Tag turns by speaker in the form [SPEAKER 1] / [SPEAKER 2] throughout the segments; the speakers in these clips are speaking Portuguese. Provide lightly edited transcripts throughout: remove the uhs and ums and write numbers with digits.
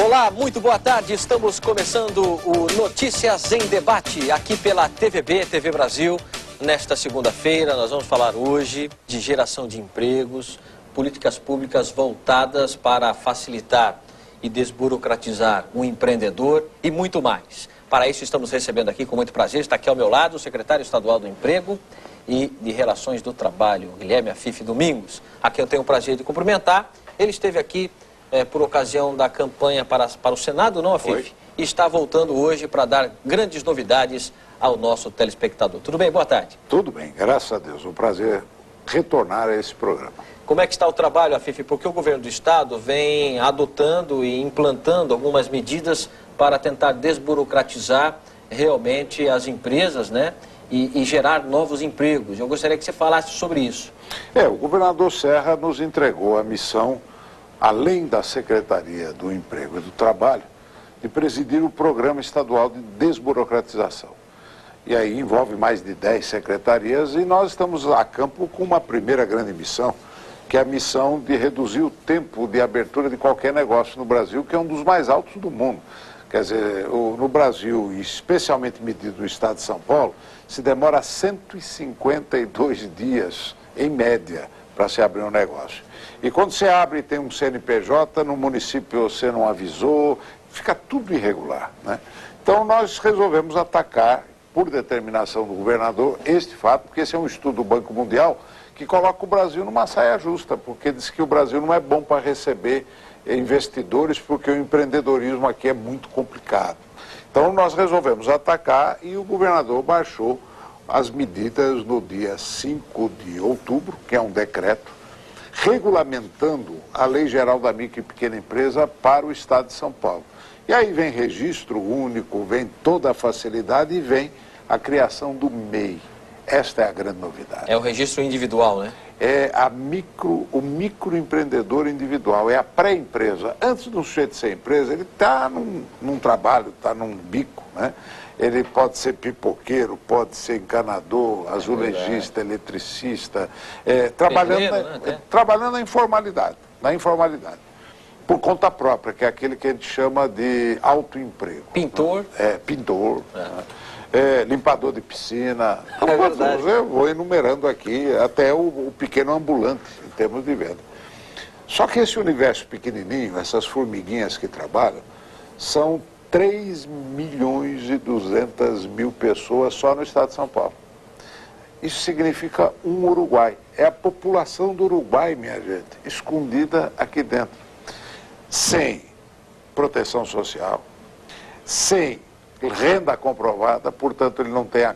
[SPEAKER 1] Olá, muito boa tarde. Estamos começando o Notícias em Debate aqui pela TVB, TV Brasil. Nesta segunda-feira, nós vamos falar hoje de geração de empregos, políticas públicas voltadas para facilitar e desburocratizar o empreendedor e muito mais. Para isso, estamos recebendo aqui com muito prazer, está aqui ao meu lado o secretário estadual do Emprego e de Relações do Trabalho, Guilherme Afife Domingos, a quem eu tenho o prazer de cumprimentar. Ele esteve aqui por ocasião da campanha para o Senado, não, Afife? E está voltando hoje para dar grandes novidades ao nosso telespectador. Tudo bem? Boa tarde.
[SPEAKER 2] Tudo bem, graças a Deus. Um prazer retornar a esse programa.
[SPEAKER 1] Como é que está o trabalho, Afife? Porque o governo do estado vem adotando e implantando algumas medidas para tentar desburocratizar realmente as empresas, né? E gerar novos empregos. Eu gostaria que você falasse sobre isso.
[SPEAKER 2] O governador Serra nos entregou a missão, além da Secretaria do Emprego e do Trabalho, de presidir o Programa Estadual de Desburocratização. E aí envolve mais de 10 secretarias e nós estamos a campo com uma primeira grande missão, que é a missão de reduzir o tempo de abertura de qualquer negócio no Brasil, que é um dos mais altos do mundo. Quer dizer, no Brasil, e especialmente medido no estado de São Paulo, se demora 152 dias, em média, para se abrir um negócio. E quando você abre e tem um CNPJ, no município você não avisou, fica tudo irregular, né? Então nós resolvemos atacar, por determinação do governador, este fato, porque esse é um estudo do Banco Mundial que coloca o Brasil numa saia justa, porque diz que o Brasil não é bom para receber investidores, porque o empreendedorismo aqui é muito complicado. Então nós resolvemos atacar e o governador baixou as medidas no dia 5 de outubro, que é um decreto, regulamentando a Lei Geral da Micro e Pequena Empresa para o Estado de São Paulo. E aí vem registro único, vem toda a facilidade e vem a criação do MEI. Esta é a grande novidade.
[SPEAKER 1] É o registro individual, né?
[SPEAKER 2] É o microempreendedor individual, é a pré-empresa. Antes do sujeito ser empresa, ele está num trabalho, está num bico, né? Ele pode ser pipoqueiro, pode ser encanador, azulejista, eletricista, trabalhando na informalidade, por conta própria, que é aquele que a gente chama de autoemprego.
[SPEAKER 1] Pintor.
[SPEAKER 2] Pintor. Limpador de piscina.
[SPEAKER 1] É verdade.
[SPEAKER 2] Eu vou enumerando aqui até o pequeno ambulante, em termos de venda. Só que esse universo pequenininho, essas formiguinhas que trabalham, são 3.200.000 pessoas só no estado de São Paulo. Isso significa um Uruguai. É a população do Uruguai, minha gente, escondida aqui dentro. Sem proteção social, sem renda comprovada, portanto ele não tem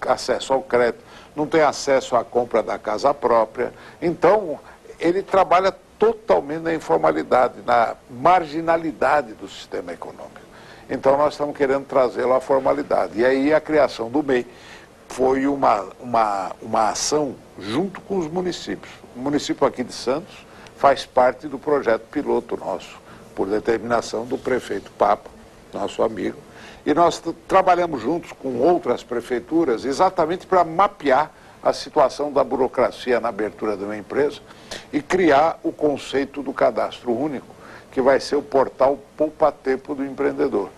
[SPEAKER 2] acesso ao crédito, não tem acesso à compra da casa própria. Então ele trabalha totalmente na informalidade, na marginalidade do sistema econômico. Então nós estamos querendo trazê-lo à formalidade. E aí a criação do MEI foi uma ação junto com os municípios. O município aqui de Santos faz parte do projeto piloto nosso, por determinação do prefeito Papa, nosso amigo. E nós trabalhamos juntos com outras prefeituras exatamente para mapear a situação da burocracia na abertura de uma empresa e criar o conceito do cadastro único, que vai ser o portal poupa-tempo do empreendedor,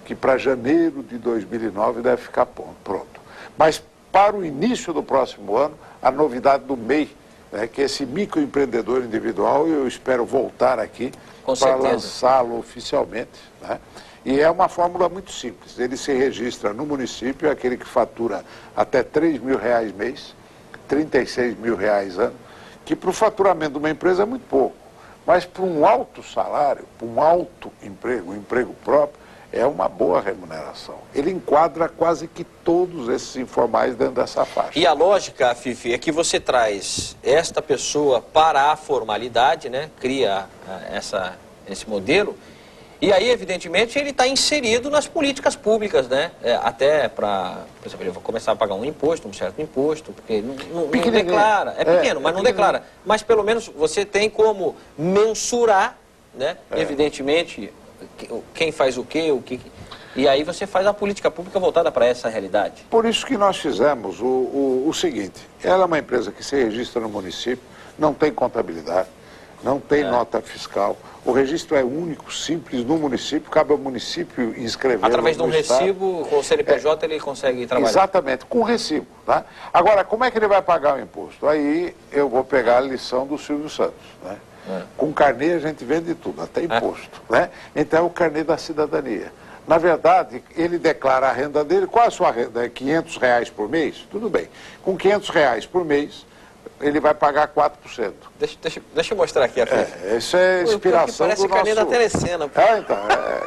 [SPEAKER 2] que para janeiro de 2009 deve ficar pronto. Mas para o início do próximo ano, a novidade do MEI, né, que é esse microempreendedor individual, eu espero voltar aqui para lançá-lo oficialmente, né? E é uma fórmula muito simples. Ele se registra no município, aquele que fatura até R$3.000 mês, R$36.000 ano, que para o faturamento de uma empresa é muito pouco. Mas para um alto salário, para um alto emprego, um emprego próprio, é uma boa remuneração. Ele enquadra quase que todos esses informais dentro dessa faixa.
[SPEAKER 1] E a lógica, Fifi, é que você traz esta pessoa para a formalidade, né? Cria esse modelo. E aí, evidentemente, ele está inserido nas políticas públicas, né? Até para, por exemplo, ele vai começar a pagar um certo imposto, porque não declara. É pequeno, mas não declara. Mas pelo menos você tem como mensurar, né? Evidentemente, quem faz o quê, e aí você faz a política pública voltada para essa realidade.
[SPEAKER 2] Por isso que nós fizemos o seguinte: ela é uma empresa que se registra no município, não tem contabilidade. não tem nota fiscal. O registro é único, simples, no município, cabe ao município inscrever.
[SPEAKER 1] Através de um
[SPEAKER 2] estado.
[SPEAKER 1] recibo, com o CNPJ ele consegue trabalhar.
[SPEAKER 2] Exatamente, com recibo. Tá? Agora, como é que ele vai pagar o imposto? Aí eu vou pegar a lição do Silvio Santos. Né? Com carnê a gente vende tudo, até imposto. Né? Então é o carnê da cidadania. Na verdade, ele declara a renda dele. Qual é a sua renda? É R$500 por mês? Tudo bem. Com R$500 por mês, ele vai pagar 4%.
[SPEAKER 1] Deixa eu mostrar aqui a ficha.
[SPEAKER 2] Isso é inspiração
[SPEAKER 1] parece
[SPEAKER 2] do
[SPEAKER 1] carnê
[SPEAKER 2] nosso...
[SPEAKER 1] da Telecena.
[SPEAKER 2] Então,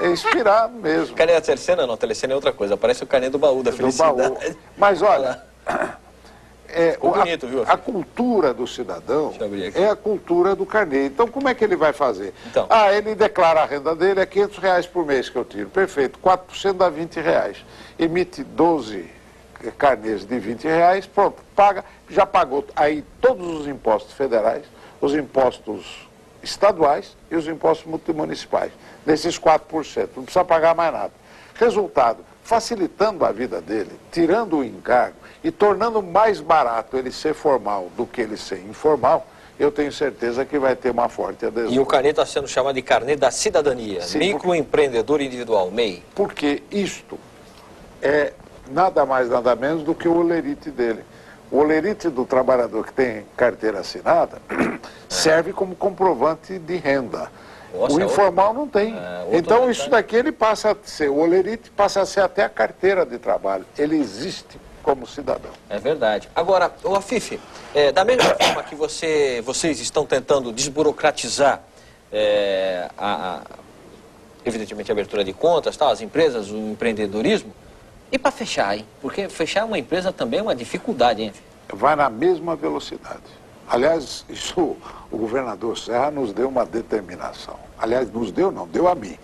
[SPEAKER 2] é inspirado mesmo.
[SPEAKER 1] Carnê da Telecena? Não, Telecena é outra coisa. Parece o carnê do baú da felicidade.
[SPEAKER 2] Baú. Mas olha...
[SPEAKER 1] bonito, viu?
[SPEAKER 2] A cultura do cidadão é a cultura do carnê. Então, como é que ele vai fazer?
[SPEAKER 1] Então.
[SPEAKER 2] Ele declara a renda dele, é R$500 por mês que eu tiro. Perfeito, 4% dá R$20. Emite 12 carnês de R$20, pronto, paga, já pagou aí todos os impostos federais, os impostos estaduais e os impostos multimunicipais, desses 4%, não precisa pagar mais nada. Resultado, facilitando a vida dele, tirando o encargo e tornando mais barato ele ser formal do que ele ser informal, eu tenho certeza que vai ter uma forte adesão.
[SPEAKER 1] E o carnê está sendo chamado de carnê da cidadania,
[SPEAKER 2] Sim,
[SPEAKER 1] microempreendedor individual, MEI.
[SPEAKER 2] Porque isto é nada mais, nada menos do que o olerite dele. O olerite do trabalhador que tem carteira assinada serve como comprovante de renda.
[SPEAKER 1] Nossa,
[SPEAKER 2] o informal não tem. Então isso daqui ele passa a ser, o olerite passa a ser até a carteira de trabalho. Ele existe como cidadão.
[SPEAKER 1] É verdade. Agora, o Afife, da mesma forma que vocês estão tentando desburocratizar evidentemente a abertura de contas, as empresas, o empreendedorismo, e para fechar, hein? Porque fechar uma empresa também é uma dificuldade, hein?
[SPEAKER 2] Vai na mesma velocidade. Aliás, isso o governador Serra nos deu uma determinação. Aliás, nos deu não, deu a mim.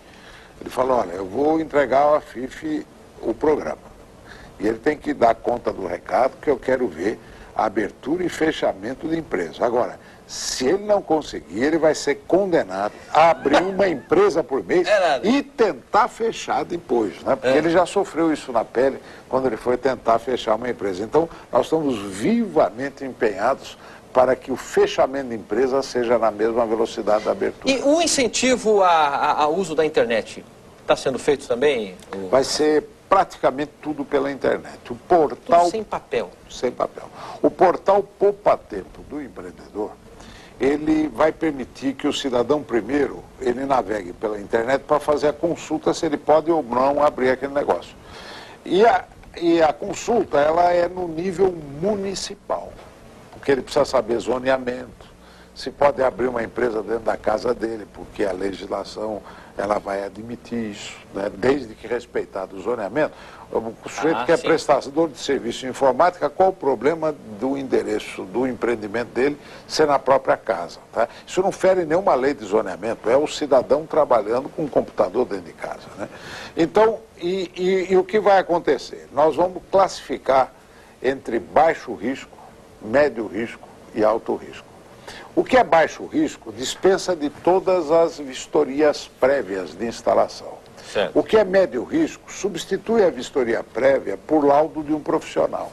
[SPEAKER 2] Ele falou, olha, eu vou entregar ao Afife o programa. E ele tem que dar conta do recado, que eu quero ver a abertura e fechamento de empresa. Agora, se ele não conseguir, ele vai ser condenado a abrir uma empresa por mês e tentar fechar depois, né? Porque ele já sofreu isso na pele quando ele foi tentar fechar uma empresa. Então, nós estamos vivamente empenhados para que o fechamento de empresa seja na mesma velocidade da abertura.
[SPEAKER 1] E o incentivo ao uso da internet está sendo feito também?
[SPEAKER 2] Vai ser praticamente tudo pela internet. O portal...
[SPEAKER 1] Tudo sem papel.
[SPEAKER 2] Sem papel. O portal Poupa Tempo do empreendedor, ele vai permitir que o cidadão primeiro, ele navegue pela internet para fazer a consulta se ele pode ou não abrir aquele negócio. E a consulta, ela é no nível municipal, porque ele precisa saber zoneamento, se pode abrir uma empresa dentro da casa dele, porque a legislação ela vai admitir isso, né? Desde que respeitado o zoneamento. O sujeito que é prestador de serviço de informática, qual o problema do endereço do empreendimento dele ser na própria casa? Tá? Isso não fere nenhuma lei de zoneamento, é o cidadão trabalhando com um computador dentro de casa. Né? Então, e o que vai acontecer? Nós vamos classificar entre baixo risco, médio risco e alto risco. O que é baixo risco dispensa de todas as vistorias prévias de instalação.
[SPEAKER 1] Certo.
[SPEAKER 2] O que é médio risco substitui a vistoria prévia por laudo de um profissional.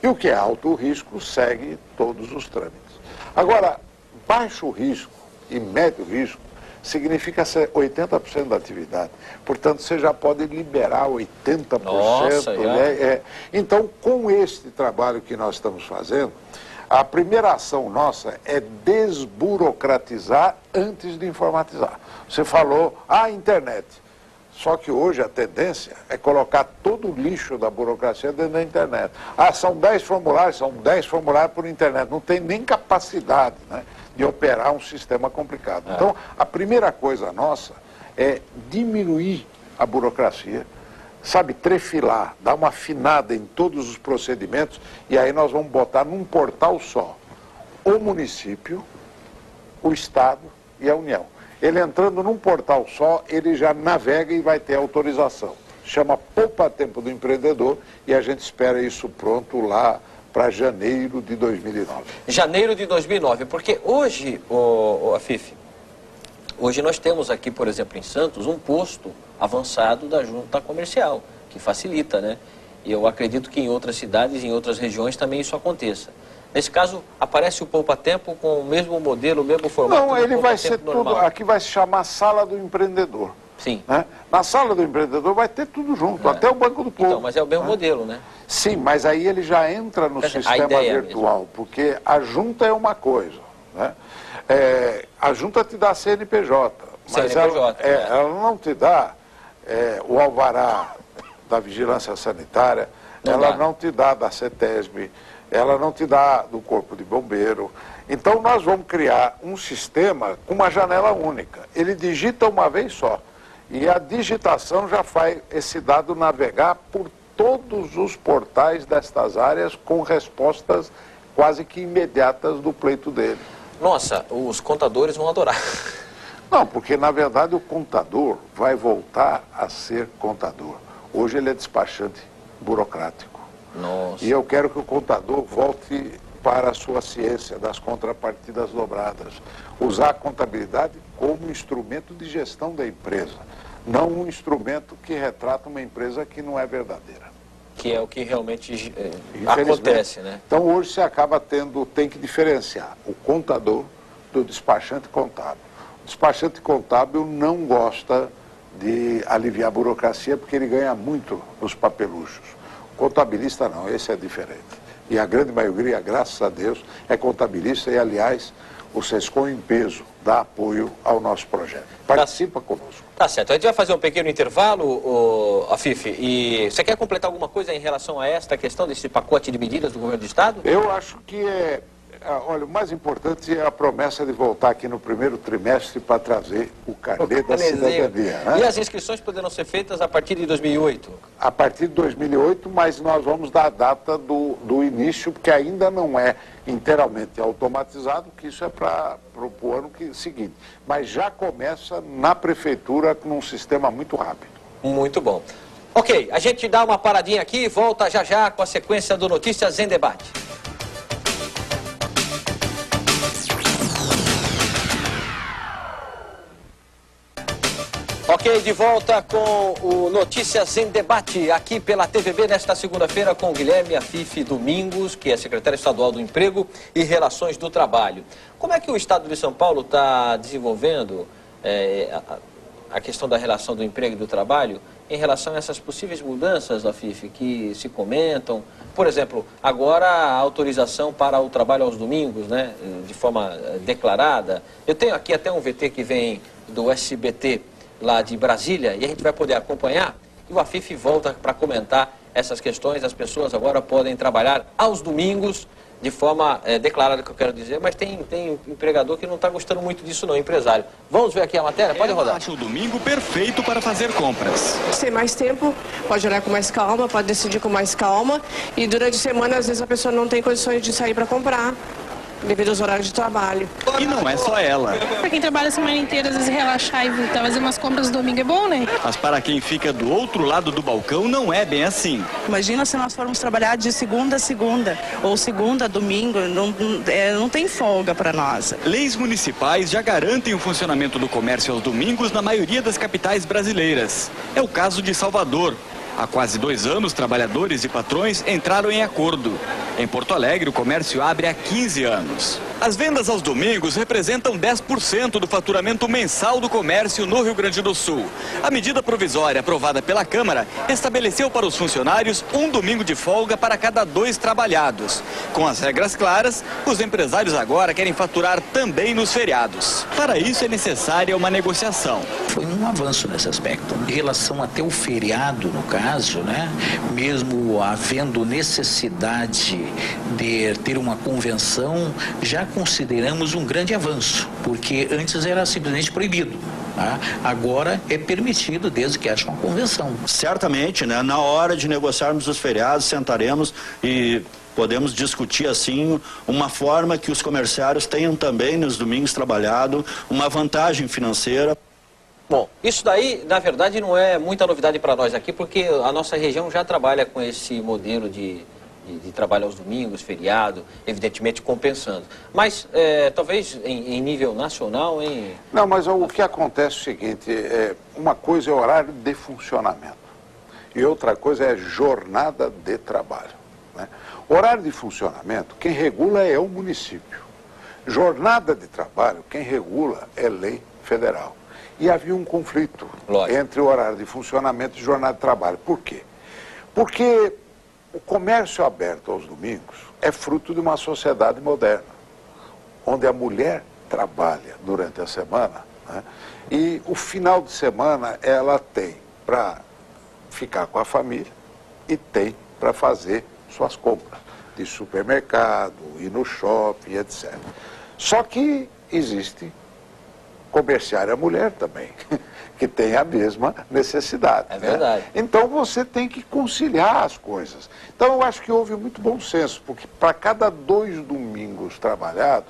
[SPEAKER 2] E o que é alto risco segue todos os trâmites. Agora, baixo risco e médio risco significa ser 80% da atividade. Portanto, você já pode liberar 80%.
[SPEAKER 1] Nossa,
[SPEAKER 2] né? Então, com este trabalho que nós estamos fazendo, a primeira ação nossa é desburocratizar antes de informatizar. Você falou, internet. Só que hoje a tendência é colocar todo o lixo da burocracia dentro da internet. São 10 formulários por internet. Não tem nem capacidade, né, de operar um sistema complicado. Então, a primeira coisa nossa é diminuir a burocracia, sabe, trefilar, dar uma afinada em todos os procedimentos, e aí nós vamos botar num portal só o município, o Estado e a União. Ele entrando num portal só, ele já navega e vai ter autorização. Chama Poupa Tempo do Empreendedor e a gente espera isso pronto lá para janeiro de 2009.
[SPEAKER 1] Janeiro de 2009, porque hoje, Afife, hoje nós temos aqui, por exemplo, em Santos, um posto avançado da junta comercial, que facilita, né? E eu acredito que em outras cidades, em outras regiões também isso aconteça. Nesse caso, aparece o poupa-tempo com o mesmo modelo, o mesmo formato?
[SPEAKER 2] Não, ele vai ser tudo, aqui vai se chamar Sala do Empreendedor.
[SPEAKER 1] Sim.
[SPEAKER 2] Né? Na Sala do Empreendedor vai ter tudo junto, até o Banco do Povo.
[SPEAKER 1] Então, mas é o mesmo modelo, né?
[SPEAKER 2] Sim, mas aí ele já entra no sistema virtual, porque a junta é uma coisa, né? A junta te dá CNPJ, mas ela não te dá o alvará da Vigilância Sanitária, não te dá da CETESB, ela não te dá do Corpo de Bombeiro. Então nós vamos criar um sistema com uma janela única. Ele digita uma vez só. E a digitação já faz esse dado navegar por todos os portais destas áreas com respostas quase que imediatas do pleito dele.
[SPEAKER 1] Nossa, os contadores vão adorar.
[SPEAKER 2] Não, porque na verdade o contador vai voltar a ser contador. Hoje ele é despachante burocrático.
[SPEAKER 1] Nossa.
[SPEAKER 2] E eu quero que o contador volte para a sua ciência das contrapartidas dobradas. Usar a contabilidade como instrumento de gestão da empresa, não um instrumento que retrata uma empresa que não é verdadeira.
[SPEAKER 1] Que é o que realmente acontece, né?
[SPEAKER 2] Então hoje você acaba tem que diferenciar o contador do despachante contábil. O despachante contábil não gosta de aliviar a burocracia porque ele ganha muito nos papeluchos. O contabilista não, esse é diferente. E a grande maioria, graças a Deus, é contabilista e, aliás, o SESCOM em peso dá apoio ao nosso projeto. Participa conosco.
[SPEAKER 1] Tá certo. A gente vai fazer um pequeno intervalo, Afife, e você quer completar alguma coisa em relação a esta questão desse pacote de medidas do governo do Estado?
[SPEAKER 2] Eu acho que olha, o mais importante é a promessa de voltar aqui no primeiro trimestre para trazer o carnê da cidadania. Né?
[SPEAKER 1] E as inscrições poderão ser feitas a partir de 2008? A
[SPEAKER 2] partir de 2008, mas nós vamos dar a data do início, porque ainda não é inteiramente automatizado, que isso é para o ano seguinte. Mas já começa na prefeitura com um sistema muito rápido.
[SPEAKER 1] Muito bom. Ok, a gente dá uma paradinha aqui e volta já já com a sequência do Notícias em Debate. Ok, de volta com o Notícias em Debate, aqui pela TVB, nesta segunda-feira, com Guilherme Afife Domingos, que é secretário estadual do Emprego e Relações do Trabalho. Como é que o Estado de São Paulo está desenvolvendo a questão da relação do emprego e do trabalho em relação a essas possíveis mudanças, Afife, que se comentam? Por exemplo, agora a autorização para o trabalho aos domingos, né, de forma declarada. Eu tenho aqui até um VT que vem do SBT, lá de Brasília, e a gente vai poder acompanhar, e o Afife volta para comentar essas questões. As pessoas agora podem trabalhar aos domingos, de forma declarada, que eu quero dizer, mas tem empregador que não está gostando muito disso não, empresário. Vamos ver aqui a matéria? Pode rodar.
[SPEAKER 3] Acha o domingo perfeito para fazer compras.
[SPEAKER 4] Tem mais tempo, pode olhar com mais calma, pode decidir com mais calma, e durante a semana, às vezes, a pessoa não tem condições de sair para comprar, devido aos horários de trabalho.
[SPEAKER 3] E não é só ela.
[SPEAKER 5] Para quem trabalha a semana inteira, às vezes relaxar e fazer umas compras no domingo é bom, né?
[SPEAKER 3] Mas para quem fica do outro lado do balcão, não é bem assim.
[SPEAKER 6] Imagina se nós formos trabalhar de segunda a segunda, ou segunda a domingo, não tem folga para nós.
[SPEAKER 3] Leis municipais já garantem o funcionamento do comércio aos domingos na maioria das capitais brasileiras. É o caso de Salvador. Há quase 2 anos, trabalhadores e patrões entraram em acordo. Em Porto Alegre, o comércio abre há 15 anos. As vendas aos domingos representam 10% do faturamento mensal do comércio no Rio Grande do Sul. A medida provisória aprovada pela Câmara estabeleceu para os funcionários um domingo de folga para cada 2 trabalhados. Com as regras claras, os empresários agora querem faturar também nos feriados. Para isso é necessária uma negociação.
[SPEAKER 7] Foi um avanço nesse aspecto. Em relação até o feriado, no caso, né? Mesmo havendo necessidade de ter uma convenção, já consideramos um grande avanço, porque antes era simplesmente proibido. Tá? Agora é permitido, desde que haja uma convenção.
[SPEAKER 8] Certamente, né? Na hora de negociarmos os feriados, sentaremos e podemos discutir, assim, uma forma que os comerciários tenham também nos domingos trabalhado, uma vantagem financeira.
[SPEAKER 1] Bom, isso daí, na verdade, não é muita novidade para nós aqui, porque a nossa região já trabalha com esse modelo de trabalho aos domingos, feriado, evidentemente compensando. Mas, talvez, em nível nacional,
[SPEAKER 2] Não, mas o que acontece é o seguinte, uma coisa é horário de funcionamento e outra coisa é jornada de trabalho. né? Horário de funcionamento, quem regula é o município. Jornada de trabalho, quem regula é lei federal. E havia um conflito entre o horário de funcionamento e jornada de trabalho. Por quê? Porque o comércio aberto aos domingos é fruto de uma sociedade moderna, onde a mulher trabalha durante a semana, né? E o final de semana ela tem para ficar com a família e tem para fazer suas compras de supermercado, ir no shopping, etc. Só que existe comerciária mulher também, que tem a mesma necessidade.
[SPEAKER 1] É verdade.
[SPEAKER 2] Né? Então você tem que conciliar as coisas. Então eu acho que houve muito bom senso, porque para cada 2 domingos trabalhados,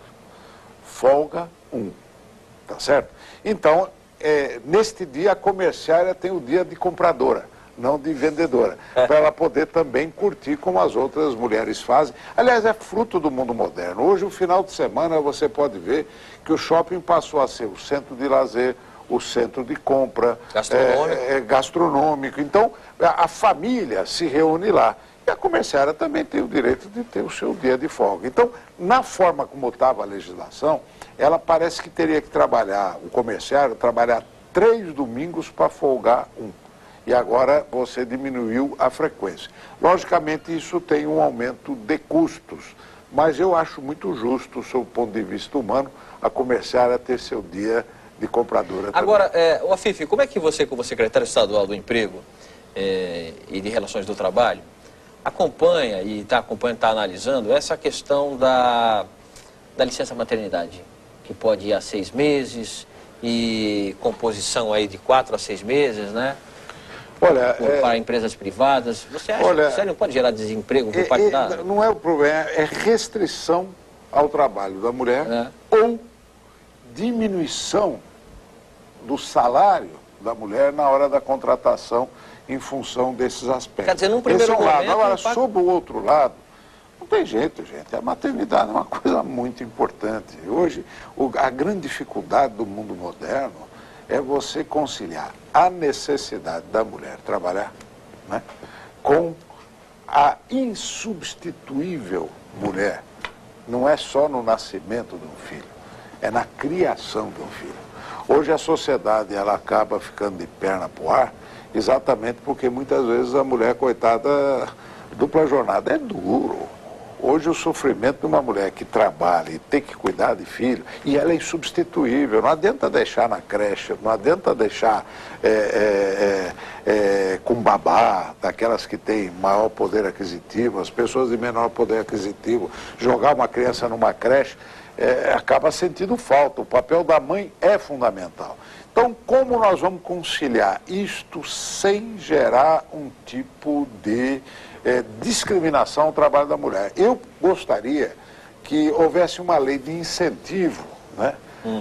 [SPEAKER 2] folga 1. Tá certo? Então, neste dia a comerciária tem o dia de compradora, não de vendedora, para ela poder também curtir como as outras mulheres fazem. Aliás, é fruto do mundo moderno. Hoje, o final de semana, você pode ver que o shopping passou a ser o centro de lazer, o centro de compra, gastronômico. Então, a família se reúne lá. E a comerciária também tem o direito de ter o seu dia de folga. Então, na forma como estava a legislação, ela parece que teria que trabalhar, o comerciário, trabalhar 3 domingos para folgar 1. E agora você diminuiu a frequência. Logicamente, isso tem um aumento de custos, mas eu acho muito justo, sob o ponto de vista humano, a comerciária ter seu dia de compradora também.
[SPEAKER 1] Agora, o Afife, como é que você, como secretário estadual do Emprego e de Relações do Trabalho, acompanha e está analisando essa questão da licença maternidade, que pode ir a 6 meses e composição aí de 4 a 6 meses, né?
[SPEAKER 2] Olha,
[SPEAKER 1] para empresas privadas. Você acha que isso não pode gerar desemprego por parte da...
[SPEAKER 2] Não é o problema, é restrição ao trabalho da mulher ou diminuição do salário da mulher na hora da contratação em função desses aspectos.
[SPEAKER 1] Quer dizer, num primeiro momento...
[SPEAKER 2] Agora, sob o outro lado, não tem jeito, gente. A maternidade é uma coisa muito importante. Hoje, a grande dificuldade do mundo moderno é você conciliar a necessidade da mulher trabalhar, né, com a insubstituível mulher. Não é só no nascimento de um filho, é na criação de um filho. Hoje a sociedade ela acaba ficando de perna pro ar, exatamente porque muitas vezes a mulher, coitada, dupla jornada é duro. Hoje o sofrimento de uma mulher que trabalha e tem que cuidar de filho, e ela é insubstituível, não adianta deixar na creche, não adianta deixar com babá, daquelas que têm maior poder aquisitivo, as pessoas de menor poder aquisitivo, jogar uma criança numa creche, acaba sentindo falta. O papel da mãe é fundamental. Então, como nós vamos conciliar isto sem gerar um tipo de discriminação ao trabalho da mulher? Eu gostaria que houvesse uma lei de incentivo, né,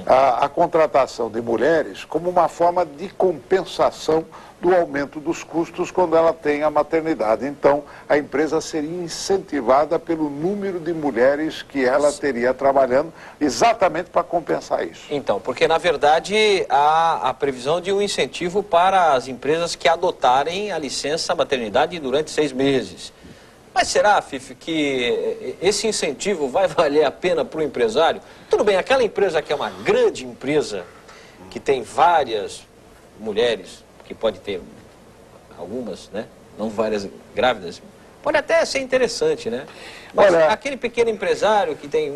[SPEAKER 2] à contratação de mulheres como uma forma de compensação do aumento dos custos quando ela tem a maternidade. Então, a empresa seria incentivada pelo número de mulheres que ela teria trabalhando, exatamente para compensar isso.
[SPEAKER 1] Então, porque na verdade há a previsão de um incentivo para as empresas que adotarem a licença maternidade durante 6 meses. Mas será, Fife, que esse incentivo vai valer a pena para o empresário? Tudo bem, aquela empresa que é uma grande empresa, que tem várias mulheres, que pode ter algumas, né? Não várias grávidas, pode até ser interessante, né? Mas
[SPEAKER 2] olha,
[SPEAKER 1] aquele pequeno empresário que tem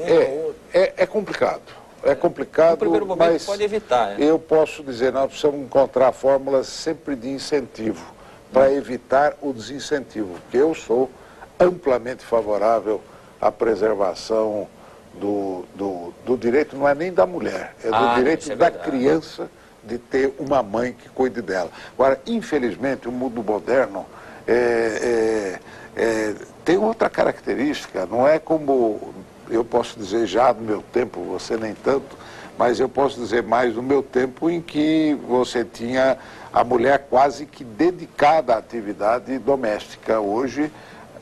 [SPEAKER 2] é complicado. É complicado,
[SPEAKER 1] no primeiro momento
[SPEAKER 2] mas
[SPEAKER 1] pode evitar.
[SPEAKER 2] Eu posso dizer, nós precisamos encontrar fórmulas sempre de incentivo para evitar o desincentivo, porque eu sou amplamente favorável à preservação do direito, não é nem da mulher, é do direito da criança de ter uma mãe que cuide dela. Agora, infelizmente, o mundo moderno tem outra característica, não é como eu posso dizer já no meu tempo, você nem tanto, mas eu posso dizer mais no meu tempo em que você tinha a mulher quase que dedicada à atividade doméstica. Hoje,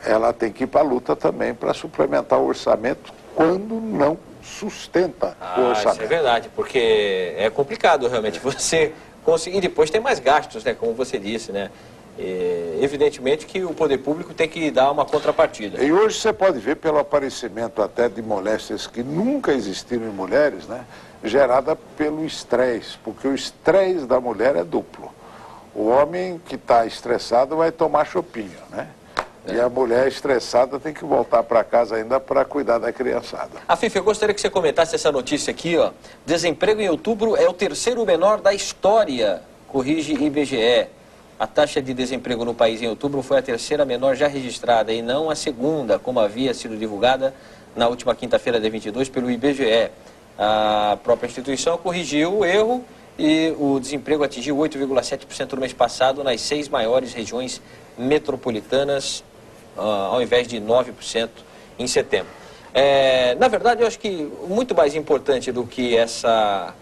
[SPEAKER 2] ela tem que ir para a luta também para suplementar o orçamento quando não sustenta o orçamento.
[SPEAKER 1] Isso é verdade, porque é complicado realmente você conseguir, depois tem mais gastos, né, como você disse, né? evidentemente que o poder público tem que dar uma contrapartida.
[SPEAKER 2] E hoje você pode ver pelo aparecimento até de moléstias que nunca existiram em mulheres, né? Gerada pelo estresse, porque o estresse da mulher é duplo. O homem que está estressado vai tomar chopinho, né? E a mulher estressada tem que voltar para casa ainda para cuidar da criançada.
[SPEAKER 1] Afif, eu gostaria que você comentasse essa notícia aqui, ó. Desemprego em outubro é o terceiro menor da história, corrige IBGE. A taxa de desemprego no país em outubro foi a terceira menor já registrada e não a segunda, como havia sido divulgada na última quinta-feira, dia 22, pelo IBGE. A própria instituição corrigiu o erro e o desemprego atingiu 8,7% no mês passado nas 6 maiores regiões metropolitanas, ao invés de 9% em setembro. Na verdade, eu acho que muito mais importante do que essa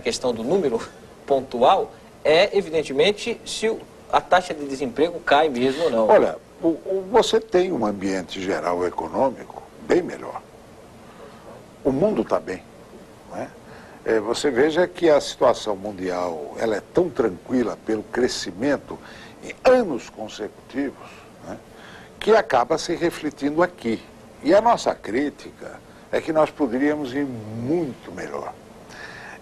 [SPEAKER 1] questão do número pontual é, evidentemente, se a taxa de desemprego cai mesmo ou não.
[SPEAKER 2] Olha, você tem um ambiente geral econômico bem melhor. O mundo está bem, não é? Você veja que a situação mundial ela é tão tranquila pelo crescimento em anos consecutivos, né, que acaba se refletindo aqui. E a nossa crítica é que nós poderíamos ir muito melhor.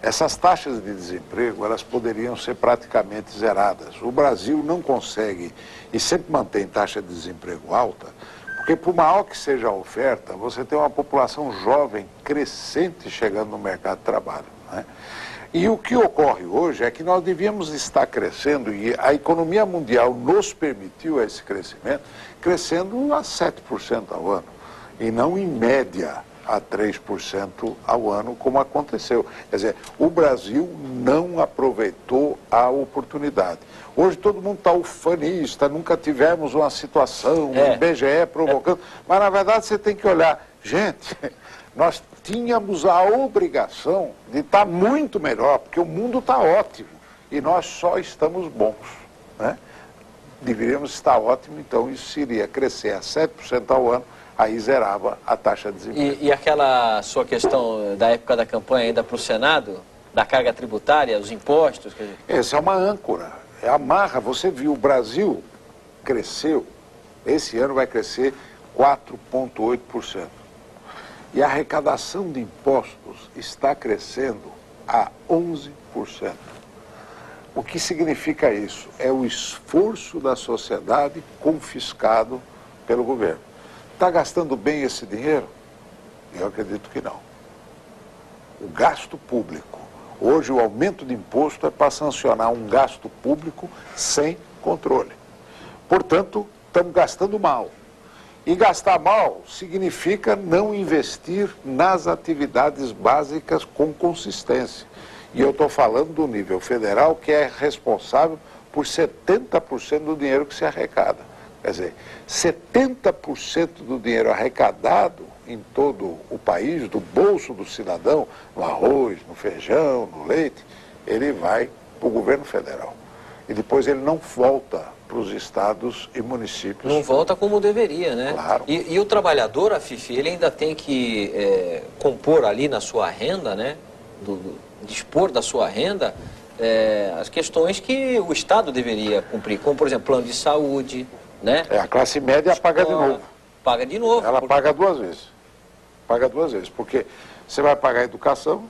[SPEAKER 2] Essas taxas de desemprego, elas poderiam ser praticamente zeradas. O Brasil não consegue e sempre mantém taxa de desemprego alta, porque por maior que seja a oferta, você tem uma população jovem crescente chegando no mercado de trabalho, né? E o que ocorre hoje é que nós devíamos estar crescendo, e a economia mundial nos permitiu esse crescimento, crescendo a 7% ao ano, e não em média a 3% ao ano, como aconteceu. Quer dizer, o Brasil não aproveitou a oportunidade. Hoje todo mundo está ufanista, nunca tivemos uma situação, o IBGE provocando, mas na verdade você tem que olhar, gente, nós tínhamos a obrigação de estar muito melhor, porque o mundo está ótimo e nós só estamos bons, né? Deveríamos estar ótimo, então isso iria crescer a 7% ao ano, aí zerava a taxa de desemprego.
[SPEAKER 1] E aquela sua questão da época da campanha ainda para o Senado, da carga tributária, os impostos?
[SPEAKER 2] Essa é uma âncora, é a marra. Você viu, o Brasil cresceu, esse ano vai crescer 4,8%. E a arrecadação de impostos está crescendo a 11%. O que significa isso? É o esforço da sociedade confiscado pelo governo. Está gastando bem esse dinheiro? Eu acredito que não. O gasto público. Hoje o aumento de imposto é para sancionar um gasto público sem controle. Portanto, estamos gastando mal. E gastar mal significa não investir nas atividades básicas com consistência. E eu estou falando do nível federal, que é responsável por 70% do dinheiro que se arrecada. Quer dizer, 70% do dinheiro arrecadado em todo o país, do bolso do cidadão, no arroz, no feijão, no leite, ele vai para o governo federal. E depois ele não volta para os estados e municípios.
[SPEAKER 1] Não volta como deveria, né?
[SPEAKER 2] Claro.
[SPEAKER 1] E o trabalhador, Afif, ele ainda tem que compor ali na sua renda, né? Dispor da sua renda as questões que o Estado deveria cumprir, como, por exemplo, plano de saúde, né?
[SPEAKER 2] A classe média paga de novo.
[SPEAKER 1] Paga de novo.
[SPEAKER 2] Ela paga duas vezes. Paga duas vezes, porque você vai pagar educação,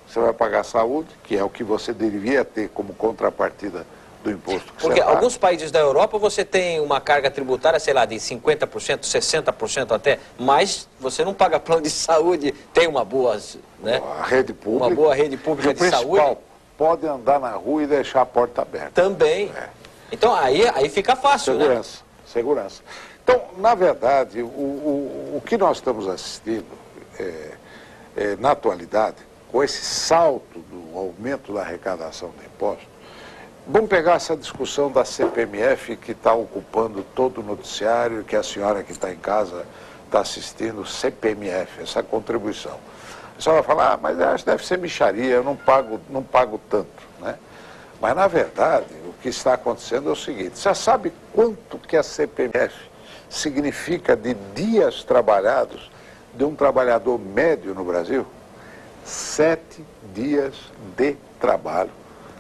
[SPEAKER 2] você vai pagar saúde, que é o que você deveria ter como contrapartida do imposto que
[SPEAKER 1] porque
[SPEAKER 2] você paga.
[SPEAKER 1] Alguns países da Europa você tem uma carga tributária, sei lá, de 50%, 60% até, mas você não paga plano de saúde, tem uma boa, né?
[SPEAKER 2] A rede pública.
[SPEAKER 1] Uma boa rede pública de saúde.
[SPEAKER 2] Pode andar na rua e deixar a porta aberta.
[SPEAKER 1] Também. Então aí fica fácil,
[SPEAKER 2] segurança,
[SPEAKER 1] né?
[SPEAKER 2] Segurança. Então, na verdade, o que nós estamos assistindo na atualidade, com esse salto do aumento da arrecadação de impostos, vamos pegar essa discussão da CPMF que está ocupando todo o noticiário, que a senhora que está em casa está assistindo, CPMF, essa contribuição. A senhora vai falar, mas eu acho que deve ser mixaria, eu não pago tanto, né? Mas, na verdade, o que está acontecendo é o seguinte, você sabe quanto que a CPMF significa de dias trabalhados de um trabalhador médio no Brasil? 7 dias de trabalho,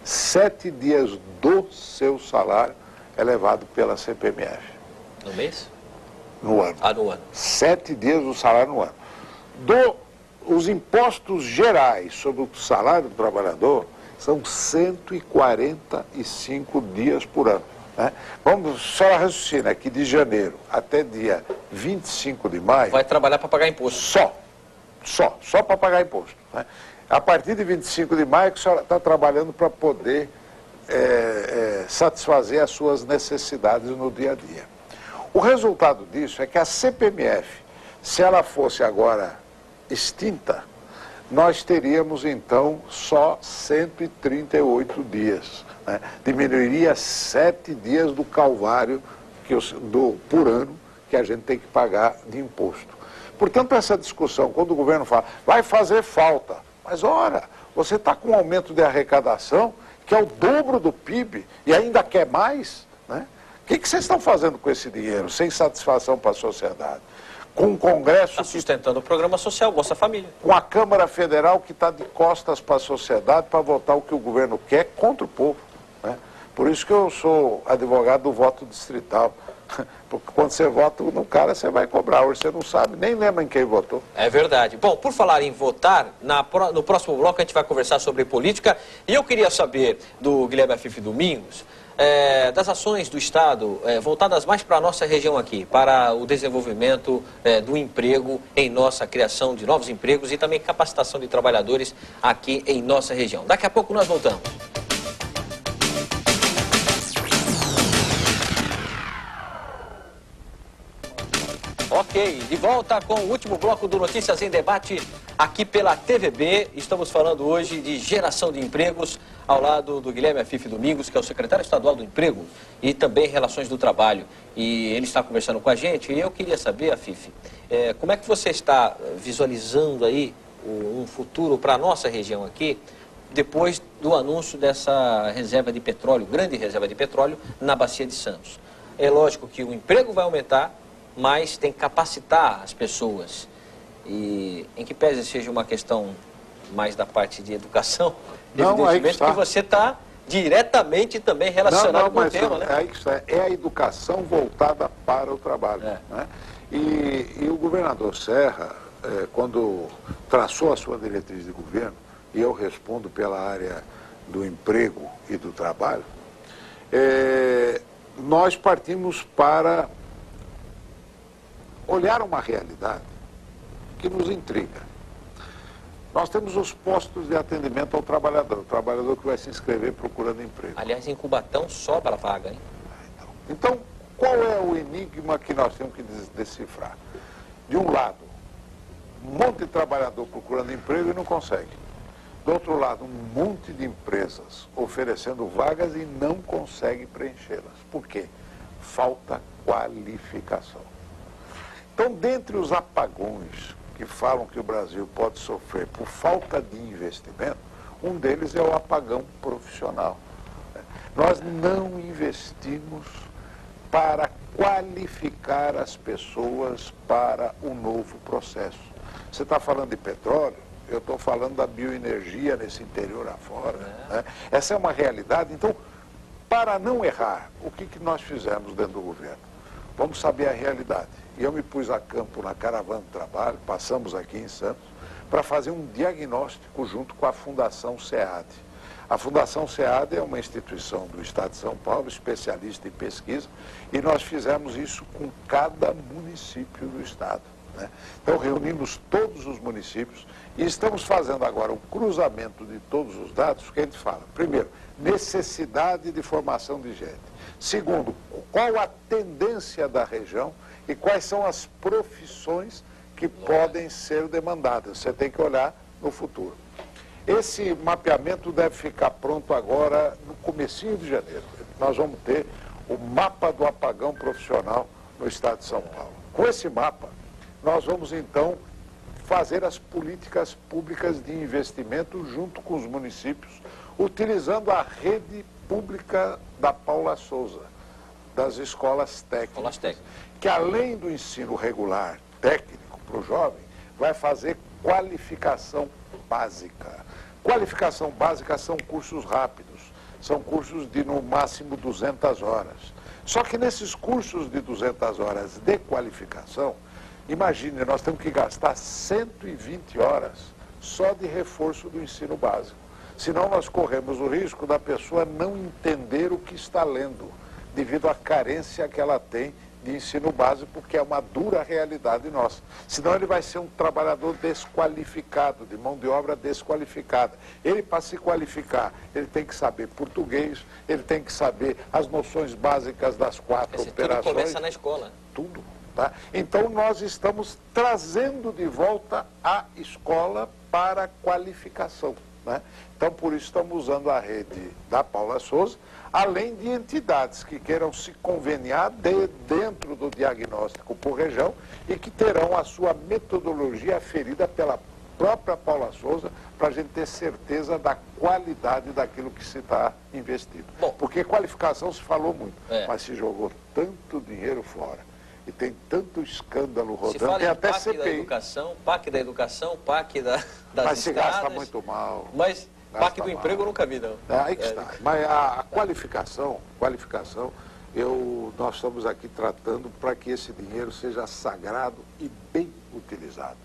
[SPEAKER 2] 7 dias do seu salário é levado pela CPMF.
[SPEAKER 1] No mês?
[SPEAKER 2] No ano.
[SPEAKER 1] Ah, no ano.
[SPEAKER 2] 7 dias do salário no ano. Os impostos gerais sobre o salário do trabalhador são 145 dias por ano. Né? Vamos só raciocinar que de janeiro até dia 25 de maio...
[SPEAKER 1] Vai trabalhar para pagar imposto.
[SPEAKER 2] Só para pagar imposto. Né? A partir de 25 de maio que a senhora está trabalhando para poder satisfazer as suas necessidades no dia a dia. O resultado disso é que a CPMF, se ela fosse agora extinta, nós teríamos então só 138 dias. Né? Diminuiria 7 dias do calvário por ano que a gente tem que pagar de imposto. Portanto, essa discussão, quando o governo fala, vai fazer falta, mas ora, você está com um aumento de arrecadação que é o dobro do PIB e ainda quer mais, né? O que vocês estão fazendo com esse dinheiro, sem satisfação para a sociedade? Com um Congresso...
[SPEAKER 1] Está sustentando o programa social, Bolsa Família.
[SPEAKER 2] Com a Câmara Federal que está de costas para a sociedade para votar o que o governo quer contra o povo. Né? Por isso que eu sou advogado do voto distrital. Porque quando você vota no cara, você vai cobrar. Hoje você não sabe, nem lembra em quem votou.
[SPEAKER 1] É verdade. Bom, por falar em votar, no próximo bloco a gente vai conversar sobre política. E eu queria saber do Guilherme Afife Domingos, das ações do Estado voltadas mais para a nossa região aqui, para o desenvolvimento do emprego em nossa criação de novos empregos e também capacitação de trabalhadores aqui em nossa região. Daqui a pouco nós voltamos. Ok, de volta com o último bloco do Notícias em Debate aqui pela TVB. Estamos falando hoje de geração de empregos ao lado do Guilherme Afife Domingos, que é o secretário estadual do Emprego e também Relações do Trabalho. E ele está conversando com a gente e eu queria saber, Afife, como é que você está visualizando aí um futuro para a nossa região aqui, depois do anúncio dessa reserva de petróleo, grande reserva de petróleo, na Bacia de Santos? É lógico que o emprego vai aumentar, mas tem que capacitar as pessoas. E em que pese seja uma questão mais da parte de educação, evidentemente que você está diretamente também relacionado com o tema, né?
[SPEAKER 2] É a educação voltada para o trabalho. Né? E o governador Serra, quando traçou a sua diretriz de governo, e eu respondo pela área do emprego e do trabalho, nós partimos para olhar uma realidade que nos intriga. Nós temos os postos de atendimento ao trabalhador, o trabalhador que vai se inscrever procurando emprego.
[SPEAKER 1] Aliás, em Cubatão sobra vaga, hein?
[SPEAKER 2] Então, qual é o enigma que nós temos que decifrar? De um lado, um monte de trabalhador procurando emprego e não consegue. Do outro lado, um monte de empresas oferecendo vagas e não consegue preenchê-las. Por quê? Falta qualificação. Então, dentre os apagões que falam que o Brasil pode sofrer por falta de investimento, um deles é o apagão profissional. Nós não investimos para qualificar as pessoas para o novo processo. Você está falando de petróleo, eu estou falando da bioenergia nesse interior afora. Né? Essa é uma realidade. Então, para não errar, o que nós fizemos dentro do governo? Vamos saber a realidade. E eu me pus a campo na Caravana do Trabalho, passamos aqui em Santos, para fazer um diagnóstico junto com a Fundação SEAD. A Fundação SEAD é uma instituição do Estado de São Paulo, especialista em pesquisa, e nós fizemos isso com cada município do Estado. Né? Então reunimos todos os municípios e estamos fazendo agora um cruzamento de todos os dados, que a gente fala, primeiro, necessidade de formação de gente. Segundo, qual a tendência da região e quais são as profissões que podem ser demandadas. Você tem que olhar no futuro. Esse mapeamento deve ficar pronto agora no comecinho de janeiro. Nós vamos ter o mapa do apagão profissional no estado de São Paulo. Com esse mapa, nós vamos então fazer as políticas públicas de investimento junto com os municípios, utilizando a rede pública da Paula Souza, das escolas técnicas, que além do ensino regular técnico para o jovem, vai fazer qualificação básica. Qualificação básica são cursos rápidos, são cursos de no máximo 200 horas. Só que nesses cursos de 200 horas de qualificação, imagine, nós temos que gastar 120 horas só de reforço do ensino básico. Senão nós corremos o risco da pessoa não entender o que está lendo, devido à carência que ela tem de ensino básico, que é uma dura realidade nossa. Senão ele vai ser um trabalhador desqualificado, de mão de obra desqualificada. Ele, para se qualificar, ele tem que saber português, ele tem que saber as noções básicas das 4 operações.
[SPEAKER 1] Tudo começa na escola.
[SPEAKER 2] Tudo. Tá? Então nós estamos trazendo de volta a escola para a qualificação. Né? Então, por isso, estamos usando a rede da Paula Souza, além de entidades que queiram se conveniar dentro do diagnóstico por região e que terão a sua metodologia aferida pela própria Paula Souza, para a gente ter certeza da qualidade daquilo que se está investindo.
[SPEAKER 1] Bom,
[SPEAKER 2] porque qualificação se falou muito, mas se jogou tanto dinheiro fora. E tem tanto escândalo rodando,
[SPEAKER 1] se fala
[SPEAKER 2] tem até
[SPEAKER 1] PAC
[SPEAKER 2] CPI.
[SPEAKER 1] da educação, PAC da educação, PAC das
[SPEAKER 2] mas se
[SPEAKER 1] estradas,
[SPEAKER 2] gasta muito mal.
[SPEAKER 1] Mas PAC do
[SPEAKER 2] mal.
[SPEAKER 1] emprego eu nunca vi, não.
[SPEAKER 2] Aí que está. Mas a qualificação, nós estamos aqui tratando para que esse dinheiro seja sagrado e bem utilizado,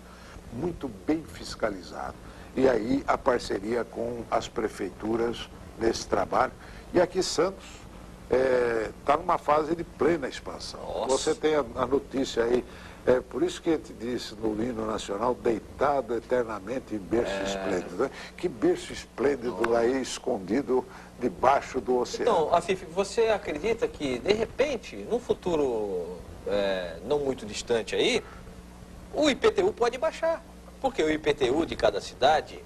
[SPEAKER 2] muito bem fiscalizado. E aí a parceria com as prefeituras nesse trabalho. E aqui Santos está numa fase de plena expansão.
[SPEAKER 1] Nossa.
[SPEAKER 2] Você tem a notícia aí, por isso que a gente disse no hino nacional, deitado eternamente em berço esplêndido. Né? Que berço esplêndido aí escondido debaixo do oceano.
[SPEAKER 1] Então, Afif, você acredita que, de repente, num futuro não muito distante aí, o IPTU pode baixar? Porque o IPTU de cada cidade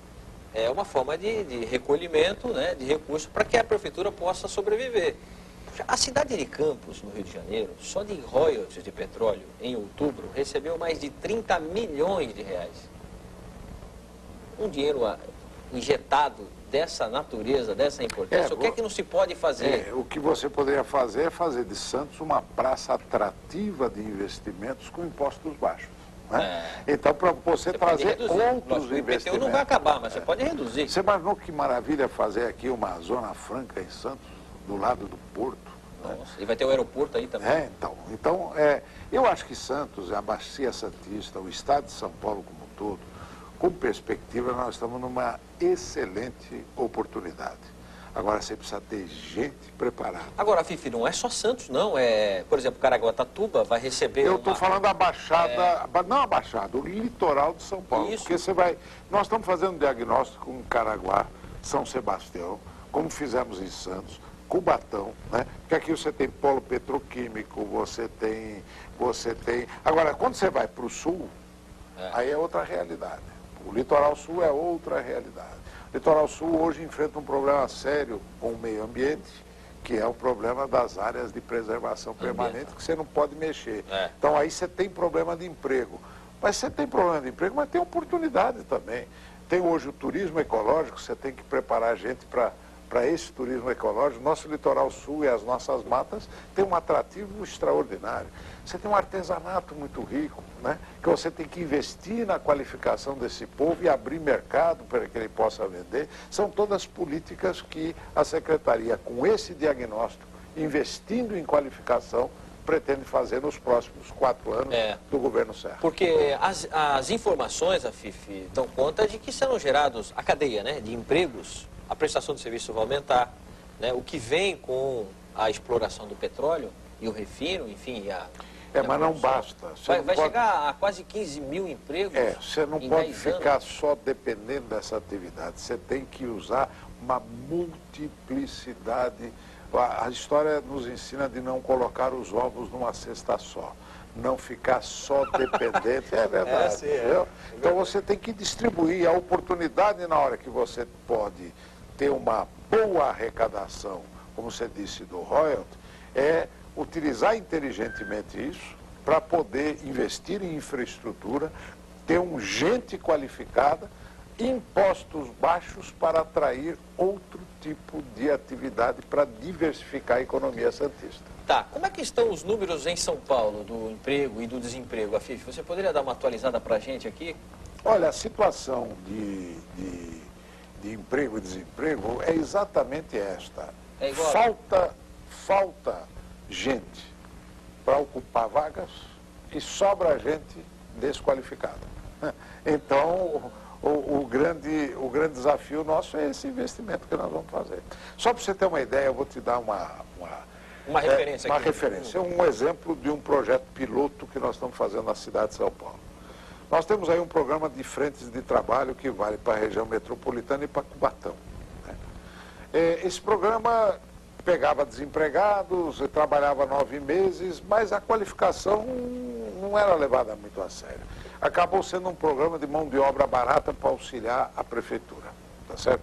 [SPEAKER 1] é uma forma de recolhimento, né, de recursos para que a prefeitura possa sobreviver. A cidade de Campos, no Rio de Janeiro, só de royalties de petróleo, em outubro, recebeu mais de 30 milhões de reais. Um dinheiro injetado dessa natureza, dessa importância, o que é que não se pode fazer?
[SPEAKER 2] O que você poderia fazer é fazer de Santos uma praça atrativa de investimentos com impostos baixos. Né? Então, para você trazer outros investimentos.
[SPEAKER 1] O IPTU não vai acabar, mas você pode reduzir.
[SPEAKER 2] Você imaginou que maravilha fazer aqui uma zona franca em Santos? Do lado do porto.
[SPEAKER 1] Nossa, né? E vai ter o aeroporto aí também.
[SPEAKER 2] Então, eu acho que Santos, a Bacia Santista, o estado de São Paulo como um todo, com perspectiva, nós estamos numa excelente oportunidade. Agora, você precisa ter gente preparada.
[SPEAKER 1] Agora, Fifi, não é só Santos, não. Por exemplo, Caraguatatuba vai receber...
[SPEAKER 2] Eu estou falando a Baixada, não a Baixada, o litoral de São Paulo.
[SPEAKER 1] Isso.
[SPEAKER 2] Porque nós estamos fazendo um diagnóstico em Caraguá, São Sebastião, como fizemos em Santos, Cubatão, né? Porque aqui você tem polo petroquímico, você tem... Agora, quando você vai para o sul, aí é outra realidade. O litoral sul é outra realidade. O litoral sul hoje enfrenta um problema sério com o meio ambiente, que é o problema das áreas de preservação permanente, que você não pode mexer. Então aí você tem problema de emprego. Mas você tem problema de emprego, mas tem oportunidade também. Tem hoje o turismo ecológico, você tem que preparar a gente para esse turismo ecológico. Nosso litoral sul e as nossas matas têm um atrativo extraordinário. Você tem um artesanato muito rico, né? Que você tem que investir na qualificação desse povo e abrir mercado para que ele possa vender. São todas políticas que a Secretaria, com esse diagnóstico, investindo em qualificação, pretende fazer nos próximos 4 anos do governo Serra.
[SPEAKER 1] Porque as informações, Afif, dão conta de que serão gerados a cadeia, né, de empregos. A prestação de serviço vai aumentar, né? O que vem com a exploração do petróleo e o refino, enfim...
[SPEAKER 2] mas não basta.
[SPEAKER 1] Vai chegar a quase 15 mil empregos.
[SPEAKER 2] Você não pode ficar só dependendo dessa atividade. Você tem que usar uma multiplicidade. A história nos ensina de não colocar os ovos numa cesta só. Não ficar só dependente. É verdade. Então você tem que distribuir a oportunidade na hora que você pode ter uma boa arrecadação, como você disse, do royalty, utilizar inteligentemente isso para poder investir em infraestrutura, ter gente qualificada, impostos baixos para atrair outro tipo de atividade para diversificar a economia santista.
[SPEAKER 1] Tá, como é que estão os números em São Paulo do emprego e do desemprego, Afif? Você poderia dar uma atualizada para a gente aqui?
[SPEAKER 2] Olha, a situação de emprego e desemprego é exatamente esta.
[SPEAKER 1] É igual.
[SPEAKER 2] Falta gente para ocupar vagas e sobra gente desqualificada. Então, o grande desafio nosso é esse investimento que nós vamos fazer. Só para você ter uma ideia, eu vou te dar uma
[SPEAKER 1] referência
[SPEAKER 2] uma
[SPEAKER 1] aqui.
[SPEAKER 2] referência, um exemplo de um projeto piloto que nós estamos fazendo na cidade de São Paulo. Nós temos aí um programa de frentes de trabalho que vale para a região metropolitana e para Cubatão. Esse programa pegava desempregados, trabalhava 9 meses, mas a qualificação não era levada muito a sério. Acabou sendo um programa de mão de obra barata para auxiliar a prefeitura, tá certo?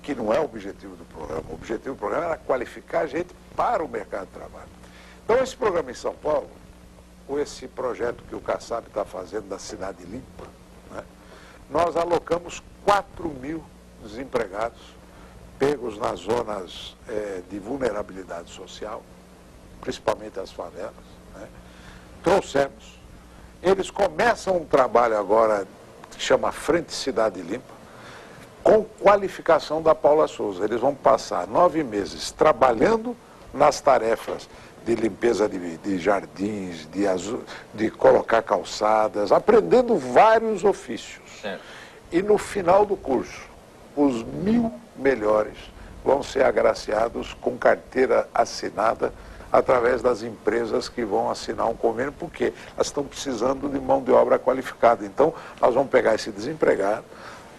[SPEAKER 2] Que não é o objetivo do programa. O objetivo do programa era qualificar a gente para o mercado de trabalho. Então, esse programa em São Paulo, ou esse projeto que o Kassab está fazendo da Cidade Limpa, né, nós alocamos 4.000 desempregados pegos nas zonas de vulnerabilidade social, principalmente as favelas, né, trouxemos. Eles começam um trabalho agora que chama Frente Cidade Limpa, com qualificação da Paula Souza. Eles vão passar 9 meses trabalhando nas tarefas de limpeza de jardins, de colocar calçadas, aprendendo vários ofícios. Certo. E no final do curso, os 1.000 melhores vão ser agraciados com carteira assinada através das empresas que vão assinar um convênio, porque elas estão precisando de mão de obra qualificada. Então, nós vamos pegar esse desempregado,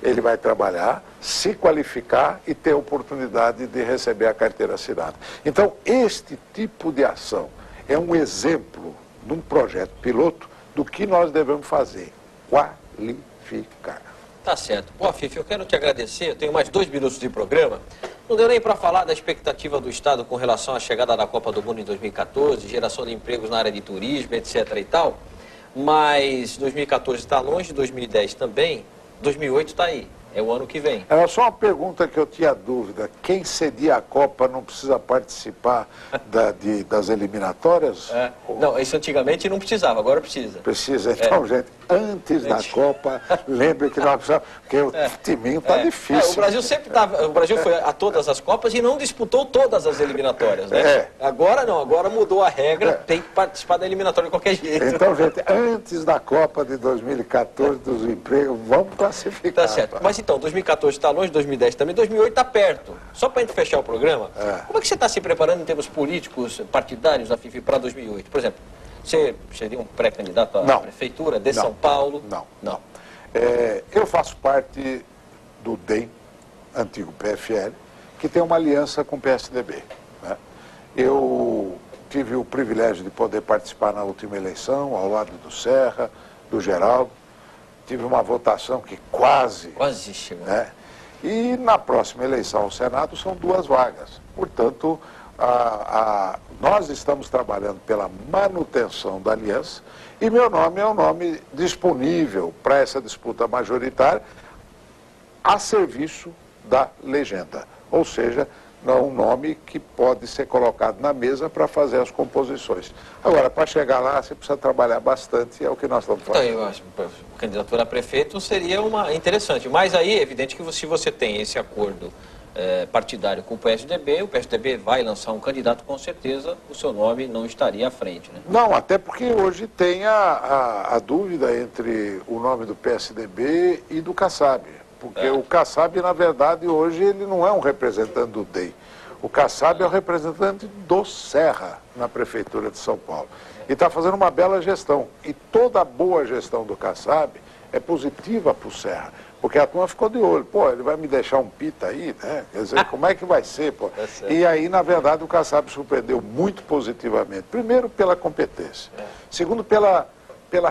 [SPEAKER 2] ele vai trabalhar, se qualificar e ter a oportunidade de receber a carteira assinada. Então, este tipo de ação é um exemplo de um projeto piloto do que nós devemos fazer, qualificar.
[SPEAKER 1] Tá certo. Bom, Fifi, eu quero te agradecer, eu tenho mais 2 minutos de programa. Não deu nem para falar da expectativa do Estado com relação à chegada da Copa do Mundo em 2014, geração de empregos na área de turismo, etc. e tal. Mas 2014 está longe, 2010 também, 2008 está aí. É o ano que vem.
[SPEAKER 2] Era só uma pergunta que eu tinha dúvida. Quem cedia a Copa não precisa participar das eliminatórias?
[SPEAKER 1] Não, isso antigamente não precisava, agora precisa.
[SPEAKER 2] Precisa. Então, gente, antes da Copa, lembre que nós precisamos, porque o timinho está difícil.
[SPEAKER 1] O Brasil sempre estava, o Brasil foi a todas as Copas e não disputou todas as eliminatórias, né? Agora não, agora mudou a regra, tem que participar da eliminatória de qualquer jeito.
[SPEAKER 2] Então, gente, antes da Copa de 2014, dos empregos, vamos classificar.
[SPEAKER 1] Tá certo. Mas então, 2014 está longe, 2010 também, 2008 está perto. Só para a gente fechar o programa, como é que você está se preparando em termos políticos, partidários, a Fifi, para 2008? Por exemplo, você seria um pré-candidato à prefeitura de São Paulo?
[SPEAKER 2] Não. Eu faço parte do DEM, antigo PFL, que tem uma aliança com o PSDB. Né? Eu tive o privilégio de poder participar na última eleição, ao lado do Serra, do Geraldo. Tive uma votação que quase
[SPEAKER 1] chegou.
[SPEAKER 2] Né? E na próxima eleição ao Senado são 2 vagas. Portanto, nós estamos trabalhando pela manutenção da aliança e meu nome é um nome disponível para essa disputa majoritária a serviço da legenda. Ou seja, um nome que pode ser colocado na mesa para fazer as composições. Agora, para chegar lá, você precisa trabalhar bastante, é o que nós estamos fazendo.
[SPEAKER 1] Então, eu acho que a candidatura a prefeito seria interessante. Mas aí é evidente que se você tem esse acordo partidário com o PSDB vai lançar um candidato, com certeza o seu nome não estaria à frente, né?
[SPEAKER 2] Não, até porque hoje tem a dúvida entre o nome do PSDB e do Kassab. Porque o Kassab, na verdade, hoje ele não é um representante do DEM. O Kassab é o representante do Serra na Prefeitura de São Paulo. E está fazendo uma bela gestão. E toda a boa gestão do Kassab é positiva para o Serra. Porque a turma ficou de olho. Pô, ele vai me deixar um pita aí, né? Quer dizer, como é que vai ser, pô? E aí, na verdade, o Kassab surpreendeu muito positivamente. Primeiro, pela competência. Segundo, pela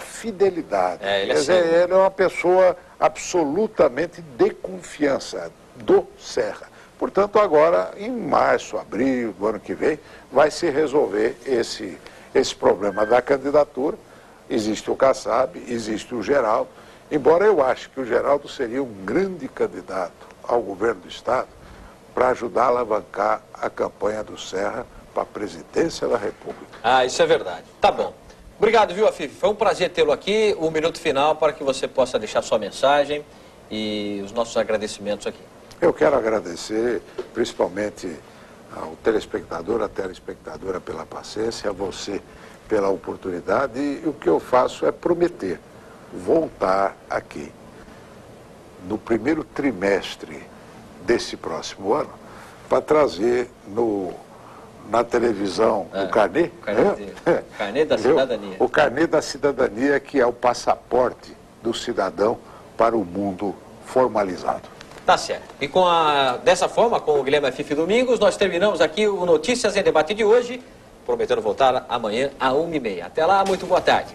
[SPEAKER 2] fidelidade. Quer dizer, ele é uma pessoa absolutamente de confiança do Serra. Portanto, agora, em março, abril do ano que vem, vai se resolver esse problema da candidatura. Existe o Kassab, existe o Geraldo, embora eu ache que o Geraldo seria um grande candidato ao governo do Estado para ajudar a alavancar a campanha do Serra para a presidência da República.
[SPEAKER 1] Isso é verdade. Tá bom. Obrigado, viu, Fifi? Foi um prazer tê-lo aqui. O minuto final para que você possa deixar sua mensagem e os nossos agradecimentos aqui.
[SPEAKER 2] Eu quero agradecer principalmente ao telespectador, à telespectadora pela paciência, a você pela oportunidade, e o que eu faço é prometer voltar aqui no primeiro trimestre desse próximo ano para trazer na televisão o carnê,
[SPEAKER 1] carnê da cidadania.
[SPEAKER 2] O carnê da cidadania, que é o passaporte do cidadão para o mundo formalizado.
[SPEAKER 1] Tá certo. E dessa forma, com o Guilherme Afife Domingos, nós terminamos aqui o Notícias em Debate de hoje, prometendo voltar amanhã às 1h30. Até lá, muito boa tarde.